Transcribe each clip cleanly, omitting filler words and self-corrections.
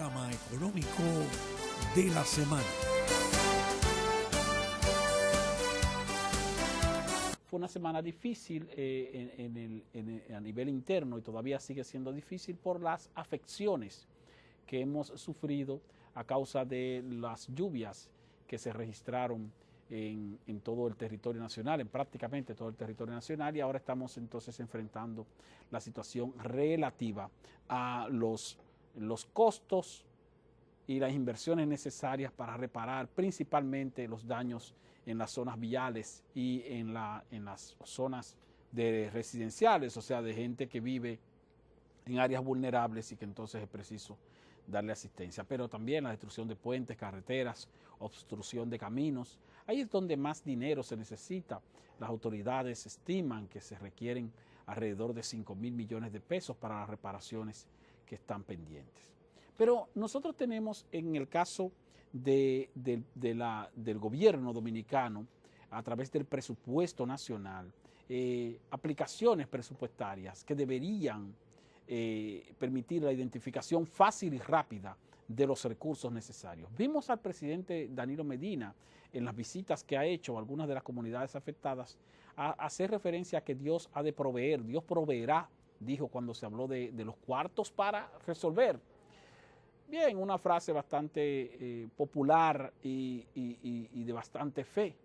panorama económico de la semana. Fue una semana difícil a nivel interno y todavía sigue siendo difícil por las afecciones que hemos sufrido a causa de las lluvias que se registraron en todo el territorio nacional, en prácticamente todo el territorio nacional, y ahora estamos entonces enfrentando la situación relativa a los costos y las inversiones necesarias para reparar principalmente los daños en las zonas viales y en las zonas de residenciales, o sea, de gente que vive en áreas vulnerables y que entonces es preciso darle asistencia. Pero también la destrucción de puentes, carreteras, obstrucción de caminos. Ahí es donde más dinero se necesita. Las autoridades estiman que se requieren alrededor de 5.000 millones de pesos para las reparaciones que están pendientes. Pero nosotros tenemos en el caso del gobierno dominicano, a través del presupuesto nacional, aplicaciones presupuestarias que deberían permitir la identificación fácil y rápida de los recursos necesarios. Vimos al presidente Danilo Medina en las visitas que ha hecho a algunas de las comunidades afectadas a hacer referencia a que Dios ha de proveer, Dios proveerá, dijo cuando se habló de los cuartos para resolver. Bien, una frase bastante popular y de bastante fe.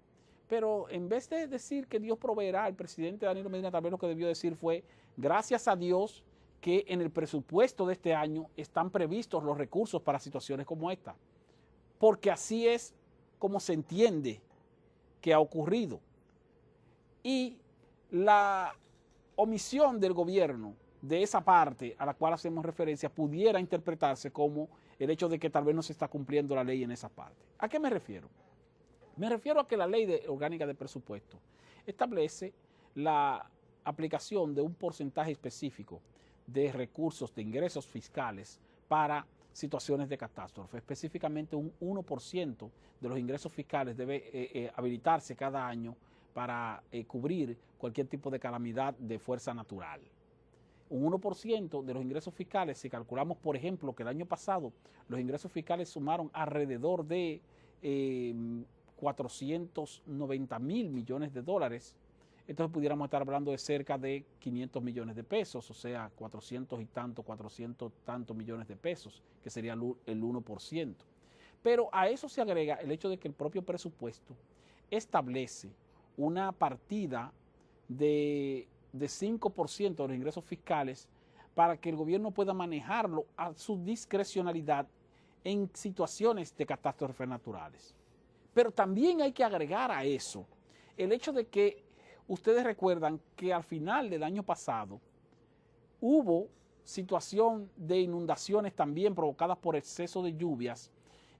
Pero en vez de decir que Dios proveerá, el presidente Danilo Medina tal vez lo que debió decir fue: gracias a Dios que en el presupuesto de este año están previstos los recursos para situaciones como esta. Porque así es como se entiende que ha ocurrido. Y la omisión del gobierno de esa parte a la cual hacemos referencia pudiera interpretarse como el hecho de que tal vez no se está cumpliendo la ley en esa parte. ¿A qué me refiero? Me refiero a que la ley orgánica de presupuesto establece la aplicación de un porcentaje específico de recursos, de ingresos fiscales para situaciones de catástrofe. Específicamente un 1% de los ingresos fiscales debe habilitarse cada año para cubrir cualquier tipo de calamidad de fuerza natural. Un 1% de los ingresos fiscales, si calculamos, por ejemplo, que el año pasado los ingresos fiscales sumaron alrededor de 490.000 millones de dólares, entonces pudiéramos estar hablando de cerca de 500 millones de pesos, o sea, 400 tantos millones de pesos, que sería el 1%. Pero a eso se agrega el hecho de que el propio presupuesto establece una partida de 5% de los ingresos fiscales para que el gobierno pueda manejarlo a su discrecionalidad en situaciones de catástrofes naturales. Pero también hay que agregar a eso el hecho de que ustedes recuerdan que al final del año pasado hubo situación de inundaciones también provocadas por exceso de lluvias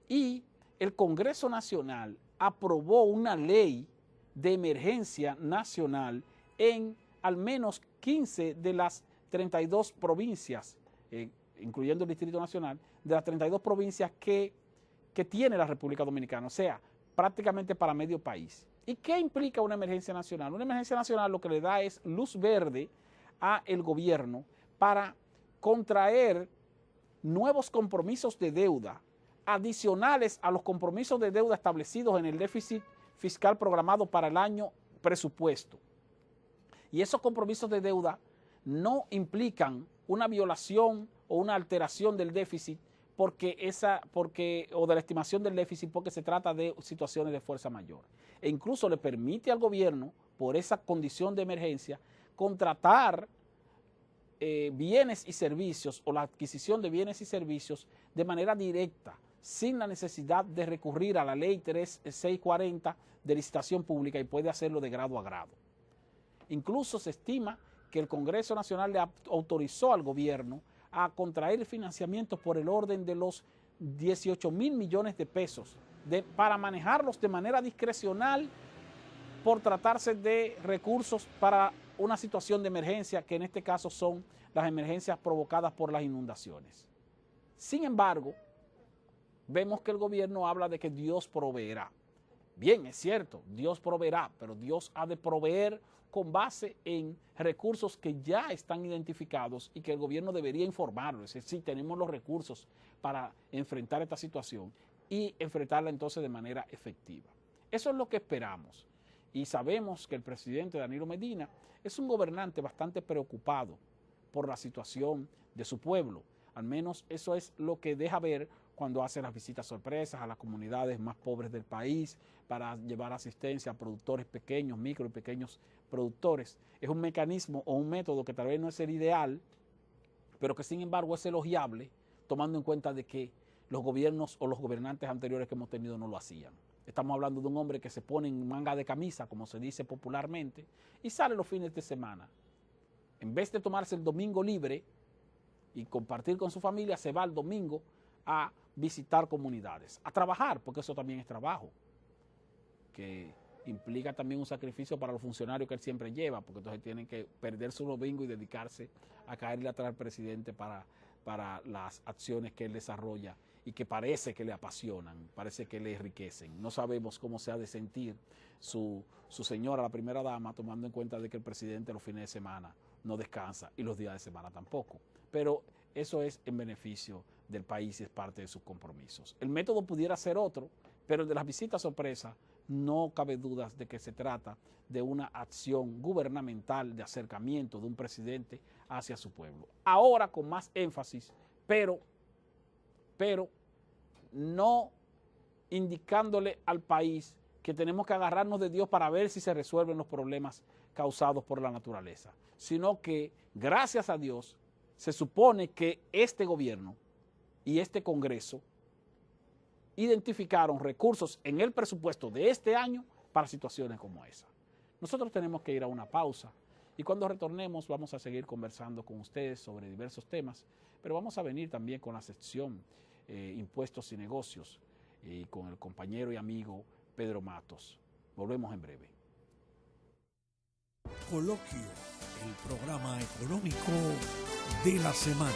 y el Congreso Nacional aprobó una ley de emergencia nacional en al menos 15 de las 32 provincias, incluyendo el Distrito Nacional, de las 32 provincias que tiene la República Dominicana, o sea, prácticamente para medio país. ¿Y qué implica una emergencia nacional? Una emergencia nacional lo que le da es luz verde al gobierno para contraer nuevos compromisos de deuda, adicionales a los compromisos de deuda establecidos en el déficit fiscal programado para el año presupuesto. Y esos compromisos de deuda no implican una violación o una alteración del déficit o de la estimación del déficit, porque se trata de situaciones de fuerza mayor. E incluso le permite al gobierno, por esa condición de emergencia, contratar bienes y servicios o la adquisición de bienes y servicios de manera directa, sin la necesidad de recurrir a la ley 3640 de licitación pública, y puede hacerlo de grado a grado. Incluso se estima que el Congreso Nacional le autorizó al gobierno a contraer financiamientos por el orden de los 18.000 millones de pesos para manejarlos de manera discrecional por tratarse de recursos para una situación de emergencia, que en este caso son las emergencias provocadas por las inundaciones. Sin embargo, vemos que el gobierno habla de que Dios proveerá. Bien, es cierto, Dios proveerá, pero Dios ha de proveer con base en recursos que ya están identificados y que el gobierno debería informarlo. Es decir, tenemos los recursos para enfrentar esta situación y enfrentarla entonces de manera efectiva. Eso es lo que esperamos. Y sabemos que el presidente Danilo Medina es un gobernante bastante preocupado por la situación de su pueblo. Al menos eso es lo que deja ver cuando hace las visitas sorpresas a las comunidades más pobres del país para llevar asistencia a productores pequeños, micro y pequeños productores. Es un mecanismo o un método que tal vez no es el ideal, pero que sin embargo es elogiable, tomando en cuenta de que los gobiernos o los gobernantes anteriores que hemos tenido no lo hacían. Estamos hablando de un hombre que se pone en manga de camisa, como se dice popularmente, y sale los fines de semana. En vez de tomarse el domingo libre y compartir con su familia, se va el domingo a visitar comunidades, a trabajar, porque eso también es trabajo, que implica también un sacrificio para los funcionarios que él siempre lleva, porque entonces tienen que perder su domingo y dedicarse a caerle atrás al presidente para las acciones que él desarrolla y que parece que le apasionan, parece que le enriquecen. No sabemos cómo se ha de sentir su señora, la primera dama, tomando en cuenta de que el presidente los fines de semana no descansa y los días de semana tampoco. Pero eso es en beneficio del país y es parte de sus compromisos. El método pudiera ser otro, pero el de las visitas sorpresa no cabe dudas de que se trata de una acción gubernamental de acercamiento de un presidente hacia su pueblo. Ahora con más énfasis, pero no indicándole al país que tenemos que agarrarnos de Dios para ver si se resuelven los problemas causados por la naturaleza, sino que, gracias a Dios, se supone que este gobierno y este Congreso identificaron recursos en el presupuesto de este año para situaciones como esa. Nosotros tenemos que ir a una pausa y cuando retornemos vamos a seguir conversando con ustedes sobre diversos temas, pero vamos a venir también con la sección Impuestos y Negocios y con el compañero y amigo Pedro Matos. Volvemos en breve. Coloquio, el programa económico de la semana.